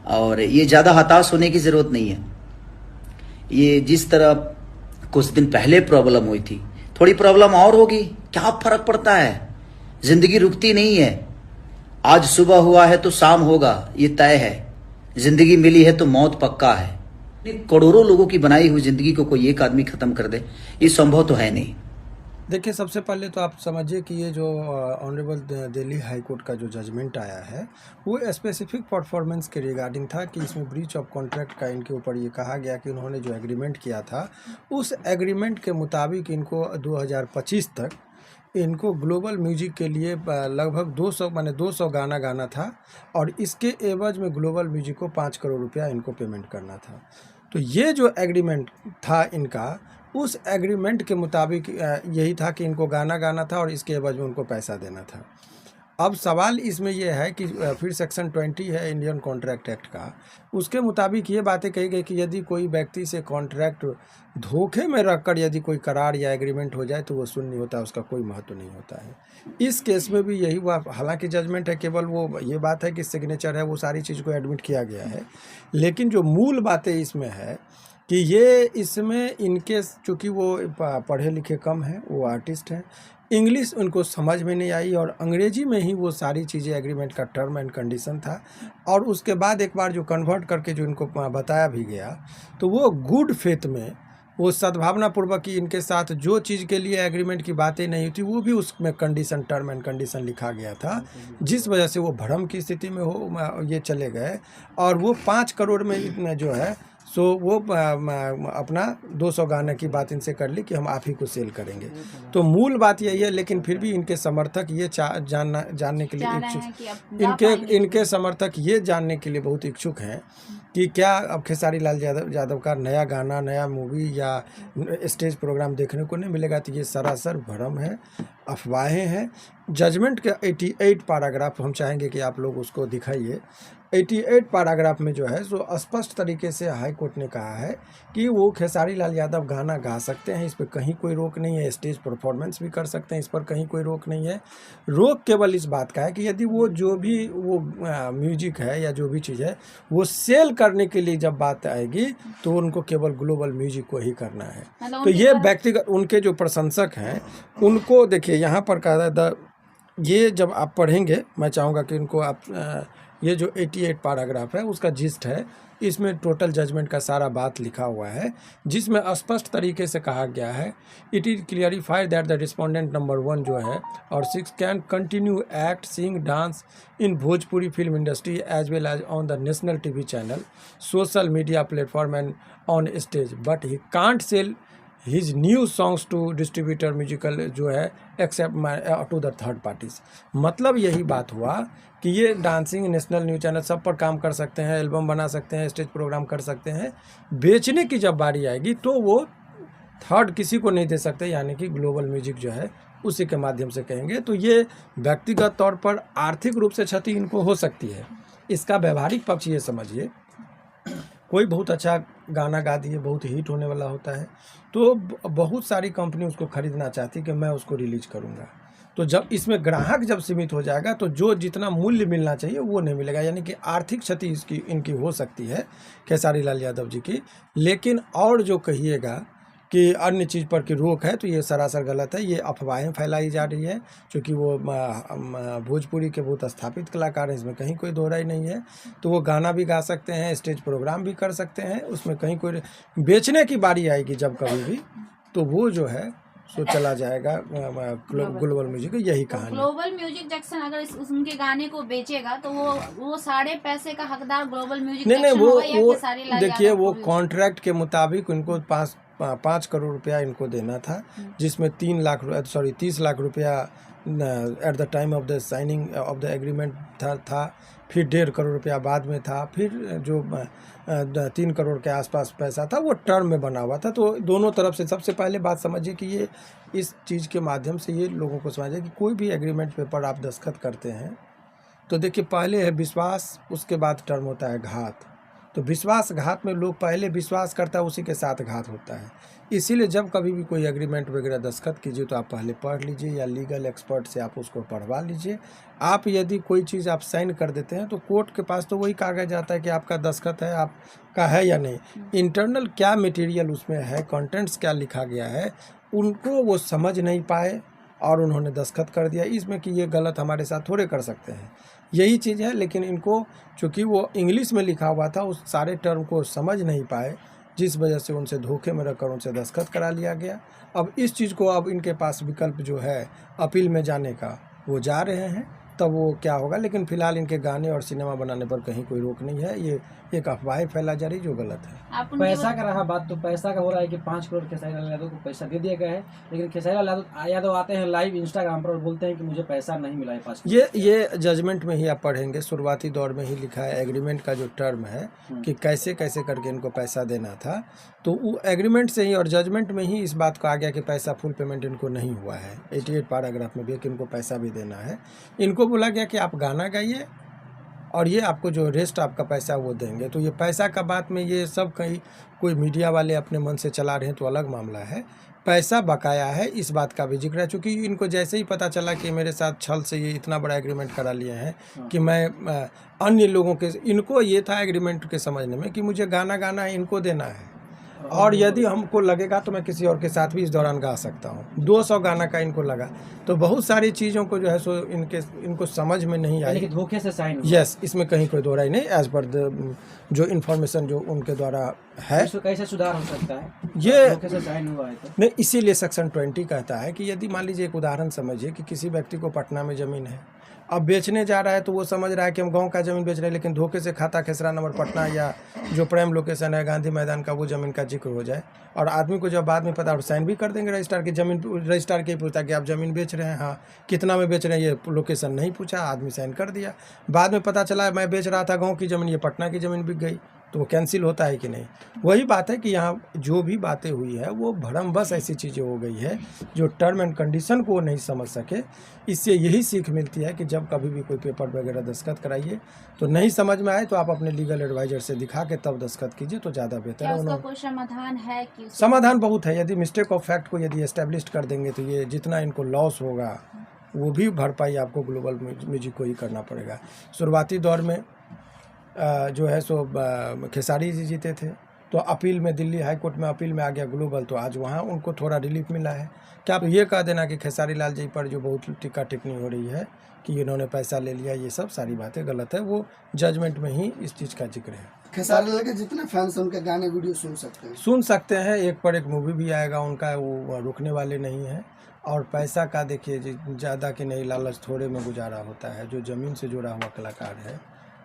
और ये ज़्यादा हताश होने की ज़रूरत नहीं है। ये जिस तरह कुछ दिन पहले प्रॉब्लम हुई थी, थोड़ी प्रॉब्लम और होगी, क्या फर्क पड़ता है? जिंदगी रुकती नहीं है। आज सुबह हुआ है तो शाम होगा, ये तय है। जिंदगी मिली है तो मौत पक्का है। करोड़ों लोगों की बनाई हुई जिंदगी को कोई एक आदमी खत्म कर दे, ये संभव तो है नहीं। देखिए, सबसे पहले तो आप समझिए कि ये जो ऑनरेबल दिल्ली हाई कोर्ट का जो जजमेंट आया है, वो स्पेसिफिक परफॉर्मेंस के रिगार्डिंग था कि इसमें ब्रीच ऑफ कॉन्ट्रैक्ट का इनके ऊपर ये कहा गया कि उन्होंने जो एग्रीमेंट किया था, उस एग्रीमेंट के मुताबिक इनको 2025 तक इनको ग्लोबल म्यूजिक के लिए लगभग 200 माने 200 गाना गाना था, और इसके एवज में ग्लोबल म्यूजिक को 5 करोड़ रुपया इनको पेमेंट करना था। तो ये जो एग्रीमेंट था इनका, उस एग्रीमेंट के मुताबिक यही था कि इनको गाना गाना था और इसके एवज में उनको पैसा देना था। अब सवाल इसमें यह है कि फिर सेक्शन 20 है इंडियन कॉन्ट्रैक्ट एक्ट का, उसके मुताबिक ये बातें कही गई कि यदि कोई व्यक्ति से कॉन्ट्रैक्ट धोखे में रखकर यदि कोई करार या एग्रीमेंट हो जाए तो वो शून्य होता है, उसका कोई महत्व नहीं होता है। इस केस में भी यही हुआ। हालांकि जजमेंट है, केवल वो ये बात है कि सिग्नेचर है, वो सारी चीज़ को एडमिट किया गया है, लेकिन जो मूल बातें इसमें है कि ये इसमें इनके चूँकि वो पढ़े लिखे कम हैं, वो आर्टिस्ट हैं, इंग्लिश उनको समझ में नहीं आई और अंग्रेजी में ही वो सारी चीज़ें एग्रीमेंट का टर्म एंड कंडीशन था, और उसके बाद एक बार जो कन्वर्ट करके जो इनको बताया भी गया, तो वो गुड फेथ में, वो सद्भावनापूर्वक कि इनके साथ जो चीज़ के लिए एग्रीमेंट की बातें नहीं थी वो भी उसमें कंडीशन, टर्म एंड कंडीशन लिखा गया था, जिस वजह से वो भ्रम की स्थिति में ये चले गए, और वो 5 करोड़ में जो है सो वो अपना 200 गाने की बात इनसे कर ली कि हम आप ही को सेल करेंगे। तो मूल बात यही है, लेकिन फिर भी इनके समर्थक ये जानने के लिए इच्छुक, इनके समर्थक ये जानने के लिए बहुत इच्छुक हैं कि क्या अब खेसारी लाल यादव का नया गाना, नया मूवी या स्टेज प्रोग्राम देखने को नहीं मिलेगा। तो ये सरासर भ्रम है, अफवाहें हैं। जजमेंट के 88 पैराग्राफ हम चाहेंगे कि आप लोग उसको दिखाइए। 88 पैराग्राफ में जो है सो स्पष्ट तरीके से हाई कोर्ट ने कहा है कि वो खेसारी लाल यादव गाना गा सकते हैं, इस पर कहीं कोई रोक नहीं है। स्टेज परफॉर्मेंस भी कर सकते हैं, इस पर कहीं कोई रोक नहीं है। रोक केवल इस बात का है कि यदि वो जो भी वो म्यूजिक है या जो भी चीज़ है वो सेल करने के लिए जब बात आएगी तो उनको केवल ग्लोबल म्यूजिक को ही करना है। तो ये व्यक्तिगत उनके जो प्रशंसक हैं उनको देखिए, यहाँ पर कहा था ये जब आप पढ़ेंगे, मैं चाहूँगा कि इनको आप ये जो 88 पैराग्राफ है उसका जिस्ट है, इसमें टोटल जजमेंट का सारा बात लिखा हुआ है, जिसमें स्पष्ट तरीके से कहा गया है, it is clarified that the respondent number 1 जो है और 6 can continue act, sing, dance in Bhojpuri film industry as well as on the national TV channel, social media platform and on stage, but he can't sell his new songs to distributor musical जो है except to the third parties. मतलब यही बात हुआ कि ये dancing, national news channel सब पर काम कर सकते हैं, एल्बम बना सकते हैं, स्टेज प्रोग्राम कर सकते हैं, बेचने की जब बारी आएगी तो वो थर्ड किसी को नहीं दे सकते, यानी कि ग्लोबल म्यूजिक जो है उसी के माध्यम से कहेंगे। तो ये व्यक्तिगत तौर पर आर्थिक रूप से क्षति इनको हो सकती है। इसका व्यवहारिक पक्ष ये समझिए, कोई बहुत अच्छा गाना गा दिए, बहुत हिट होने वाला होता है, तो बहुत सारी कंपनी उसको ख़रीदना चाहती कि मैं उसको रिलीज करूँगा। तो जब इसमें ग्राहक जब सीमित हो जाएगा तो जो जितना मूल्य मिलना चाहिए वो नहीं मिलेगा, यानी कि आर्थिक क्षति इनकी हो सकती है खेसारी लाल यादव जी की। लेकिन और जो कहिएगा कि अन्य चीज़ पर की रोक है, तो ये सरासर गलत है। ये अफवाहें फैलाई जा रही है, क्योंकि वो भोजपुरी के बहुत स्थापित कलाकार हैं, इसमें कहीं कोई दोहराई नहीं है। तो वो गाना भी गा सकते हैं, स्टेज प्रोग्राम भी कर सकते हैं, उसमें कहीं कोई बेचने की बारी आएगी जब कभी भी, तो वो जो है सो चला जाएगा ग्लोबल म्यूजिक। यही कहानी। ग्लोबल म्यूजिक जैक्सन अगर उनके गाने को बेचेगा तो वो सारे पैसे का हकदार ग्लोबल म्यूजिक नहीं, वो देखिए, वो कॉन्ट्रैक्ट के मुताबिक उनको 5 करोड़ रुपया इनको देना था, जिसमें 30 लाख रुपया at the time of the signing off the agreement था, फिर 1.5 करोड़ रुपया बाद में था, फिर जो 3 करोड़ के आसपास पैसा था वो टर्म में बना हुआ था। तो दोनों तरफ से सबसे पहले बात समझिए कि ये इस चीज़ के माध्यम से ये लोगों को समझिए कि कोई भी एग्रीमेंट पेपर आप दस्तखत करते हैं तो देखिए, पहले है विश्वास, उसके बाद टर्म होता है घात। तो विश्वासघात में लोग पहले विश्वास करता है, उसी के साथ घात होता है। इसीलिए जब कभी भी कोई एग्रीमेंट वगैरह दस्तखत कीजिए तो आप पहले पढ़ लीजिए या लीगल एक्सपर्ट से आप उसको पढ़वा लीजिए। आप यदि कोई चीज़ आप साइन कर देते हैं तो कोर्ट के पास तो वही कागज आता है कि आपका दस्तखत है, आपका है या नहीं। इंटरनल क्या मटेरियल उसमें है, कंटेंट्स क्या लिखा गया है, उनको वो समझ नहीं पाए और उन्होंने दस्तखत कर दिया। इसमें कि ये गलत हमारे साथ थोड़े कर सकते हैं, यही चीज़ है। लेकिन इनको चूँकि वो इंग्लिश में लिखा हुआ था, उस सारे टर्म को समझ नहीं पाए, जिस वजह से उनसे धोखे में रखकर उनसे दस्तखत करा लिया गया। अब इस चीज़ को अब इनके पास विकल्प जो है अपील में जाने का, वो जा रहे हैं, तब वो क्या होगा। लेकिन फ़िलहाल इनके गाने और सिनेमा बनाने पर कहीं कोई रोक नहीं है। ये एक अफवाहें फैला जा रही जो गलत है। आप उनके पैसा का रहा बात, तो पैसा का हो रहा है कि 5 करोड़ खेसारी लाल यादव को पैसा दे दिया गया है, लेकिन खेसारी लाल यादव आते हैं लाइव इंस्टाग्राम पर और बोलते हैं कि मुझे पैसा नहीं मिला है 5 करोड़। ये जजमेंट में ही आप पढ़ेंगे, शुरुआती दौर में ही लिखा है एग्रीमेंट का जो टर्म है कि कैसे कैसे करके इनको पैसा देना था। तो वो एग्रीमेंट से ही और जजमेंट में ही इस बात को आ गया कि पैसा फुल पेमेंट इनको नहीं हुआ है। 88 पैराग्राफ में भी कि इनको पैसा भी देना है। इनको बोला गया कि आप गाना गाइए और ये आपको जो रेस्ट आपका पैसा वो देंगे। तो ये पैसा का बात में ये सब कहीं कोई मीडिया वाले अपने मन से चला रहे हैं तो अलग मामला है। पैसा बकाया है, इस बात का भी जिक्र है। चूँकि इनको जैसे ही पता चला कि मेरे साथ छल से ये इतना बड़ा एग्रीमेंट करा लिए हैं कि मैं अन्य लोगों के, इनको ये था एग्रीमेंट के समझने में कि मुझे गाना गाना है, इनको देना है, और यदि हमको लगेगा तो मैं किसी और के साथ भी इस दौरान गा सकता हूँ। 200 गाना का इनको लगा। तो बहुत सारी चीज़ों को जो है सो इनको समझ में नहीं आई। लेकिन धोखे से साइन यस, इसमें कहीं कोई दो राय नहीं। एज पर जो इन्फॉर्मेशन जो उनके द्वारा है, इसमें कैसे सुधार हो सकता है ये धोखे से साइन हुआ है तो? नहीं, इसीलिए सेक्शन 20 कहता है कि यदि मान लीजिए एक उदाहरण समझिए कि किसी व्यक्ति को पटना में ज़मीन है, अब बेचने जा रहा है तो वो समझ रहा है कि हम गांव का ज़मीन बेच रहे हैं, लेकिन धोखे से खाता खेसरा नंबर पटना या जो प्राइम लोकेशन है गांधी मैदान का वो ज़मीन का जिक्र हो जाए, और आदमी को जब बाद में पता, और साइन भी कर देंगे रजिस्ट्रार की ज़मीन, रजिस्ट्रार के ही पूछता कि आप ज़मीन बेच रहे हैं, हाँ कितना में बेच रहे हैं, ये लोकेशन नहीं पूछा, आदमी साइन कर दिया। बाद में पता चला मैं बेच रहा था गाँव की ज़मीन, ये पटना की ज़मीन बिक गई, तो वो कैंसिल होता है कि नहीं। वही बात है कि यहाँ जो भी बातें हुई है वो भरमबस ऐसी चीज़ें हो गई है जो टर्म एंड कंडीशन को नहीं समझ सके। इससे यही सीख मिलती है कि जब कभी भी कोई पेपर वगैरह दस्तखत कराइए तो नहीं समझ में आए तो आप अपने लीगल एडवाइजर से दिखा के तब दस्तखत कीजिए तो ज़्यादा बेहतर क्या है। उसका कोई समाधान है कि समाधान बहुत है। यदि मिस्टेक ऑफ फैक्ट को यदि एस्टेब्लिश कर देंगे तो ये जितना इनको लॉस होगा वो भी भरपाई आपको ग्लोबल म्यूजिक को ही करना पड़ेगा। शुरुआती दौर में जो है सो खेसारी जी जीते थे, तो अपील में दिल्ली हाई कोर्ट में अपील में आ गया ग्लोबल, तो आज वहाँ उनको थोड़ा रिलीफ मिला है। क्या आप ये कह देना कि खेसारी लाल जी पर जो बहुत टिक्का टिप्पणी हो रही है कि इन्होंने पैसा ले लिया, ये सब सारी बातें गलत है। वो जजमेंट में ही इस चीज़ का जिक्र है। खेसारी लाल के जितने फैंस हैं उनके गाने वीडियो सुन सकते हैं। एक पर एक मूवी भी आएगा उनका, वो रुकने वाले नहीं हैं। और पैसा का देखिए ज़्यादा कि नहीं, लालच थोड़े में गुजारा होता है। जो ज़मीन से जुड़ा हुआ कलाकार है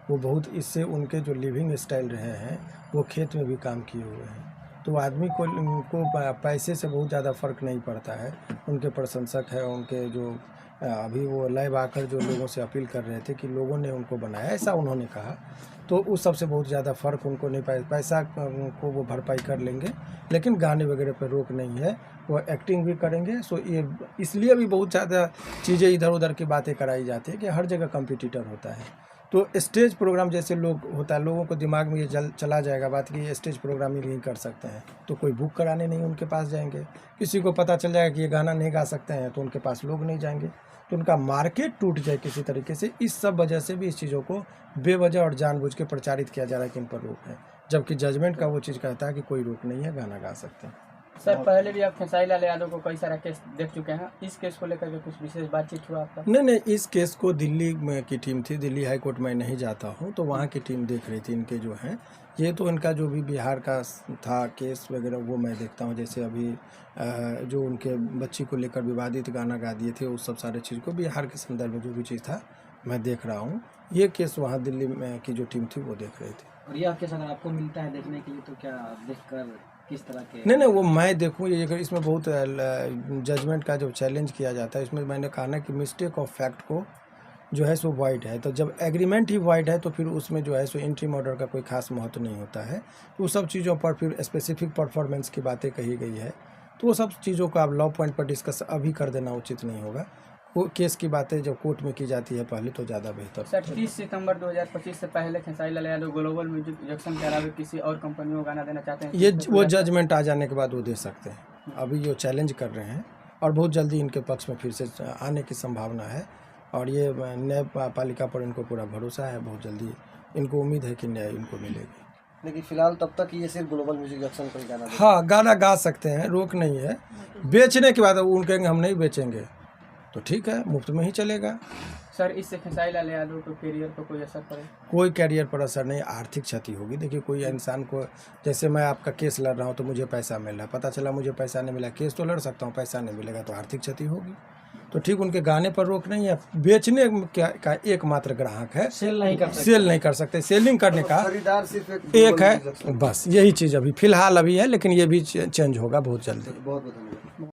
वो बहुत, इससे उनके जो लिविंग स्टाइल रहे हैं वो खेत में भी काम किए हुए हैं, तो आदमी को उनको पैसे से बहुत ज़्यादा फ़र्क नहीं पड़ता है। उनके प्रशंसक है, उनके जो अभी वो लाइव आकर जो लोगों से अपील कर रहे थे कि लोगों ने उनको बनाया, ऐसा उन्होंने कहा, तो उस सबसे बहुत ज़्यादा फ़र्क उनको नहीं पाया। पैसा को वो भरपाई कर लेंगे, लेकिन गाने वगैरह पर रोक नहीं है, वो एक्टिंग भी करेंगे। सो ये इसलिए भी बहुत ज़्यादा चीज़ें इधर उधर की बातें कराई जाती है कि हर जगह कंपटीटर होता है। तो स्टेज प्रोग्राम जैसे लोग होता है, लोगों को दिमाग में ये चला जाएगा बात कि ये स्टेज प्रोग्राम ही नहीं कर सकते हैं, तो कोई बुक कराने नहीं उनके पास जाएंगे। किसी को पता चल जाएगा कि ये गाना नहीं गा सकते हैं तो उनके पास लोग नहीं जाएंगे, तो उनका मार्केट टूट जाए किसी तरीके से। इस सब वजह से भी इस चीज़ों को बेवजह और जानबूझ के प्रचारित किया जा रहा है कि इन पर रोक है, जबकि जजमेंट का वो चीज़ कहता है कि कोई रोक नहीं है, गाना गा सकते हैं। सर पहले भी आप खेसारी लाल यादव को कई सारा केस देख चुके हैं, इस केस को लेकर के कुछ विशेष बातचीत हुआ आपका? नहीं, इस केस को दिल्ली में की टीम थी, दिल्ली हाई कोर्ट में नहीं जाता हूँ, तो वहाँ की टीम देख रही थी इनके जो हैं। ये तो इनका जो भी बिहार का था केस वगैरह वो मैं देखता हूँ। जैसे अभी जो उनके बच्ची को लेकर विवादित गाना गा दिए थे, उस सब सारे चीज़ को बिहार के संदर्भ में जो भी चीज़ था मैं देख रहा हूँ। ये केस वहाँ दिल्ली में की जो टीम थी वो देख रही थी। और यह केस अगर आपको मिलता है देखने के लिए तो क्या देखकर किस तरह के? नहीं, वो मैं देखूँ, ये इसमें बहुत जजमेंट का जो चैलेंज किया जाता है, इसमें मैंने कहा ना कि मिस्टेक ऑफ फैक्ट को जो है सो वाइड है, तो जब एग्रीमेंट ही वाइड है तो फिर उसमें जो है सो इंट्रीम ऑर्डर का कोई खास महत्व नहीं होता है। तो उस सब चीज़ों पर फिर स्पेसिफिक परफॉर्मेंस की बातें कही गई है, तो वो सब चीज़ों को आप लॉ पॉइंट पर डिस्कस अभी कर देना उचित नहीं होगा। वो केस की बातें जब कोर्ट में की जाती है पहले तो ज़्यादा बेहतर सर 30 सितंबर 2025 से पहले Khesari Lal Yadav global music junction के अलावा किसी और कंपनियों को गाना देना चाहते हैं? ये वो जजमेंट आ जाने के बाद वो दे सकते हैं। अभी ये चैलेंज कर रहे हैं और बहुत जल्दी इनके पक्ष में फिर से आने की संभावना है और ये न्यायपालिका पर इनको पूरा भरोसा है। बहुत जल्दी इनको उम्मीद है कि न्याय इनको मिलेगी। लेकिन फिलहाल तब तक ये सिर्फ ग्लोबल म्यूजिक जंक्शन पर ही गाना हाँ, गाना गा सकते हैं, रोक नहीं है। बेचने के बाद उन कहेंगे हम नहीं बेचेंगे तो ठीक है, मुफ्त में ही चलेगा। सर इससे खेसारी लाल यादव के करियर पर कोई असर पड़े? कोई कैरियर पर असर नहीं, आर्थिक क्षति होगी। देखिए कोई इंसान को, जैसे मैं आपका केस लड़ रहा हूँ तो मुझे पैसा मिल रहा है, पता चला मुझे पैसा नहीं मिला, केस तो लड़ सकता हूँ, पैसा नहीं मिलेगा तो आर्थिक क्षति होगी। तो ठीक, उनके गाने पर रोक नहीं है। बेचने का एकमात्र ग्राहक है, सेल नहीं कर सकते। सेलिंग करने का खरीदार सिर्फ एक है, बस यही चीज़ अभी फिलहाल अभी है, लेकिन ये भी चेंज होगा बहुत जल्दी। बहुत धन्यवाद।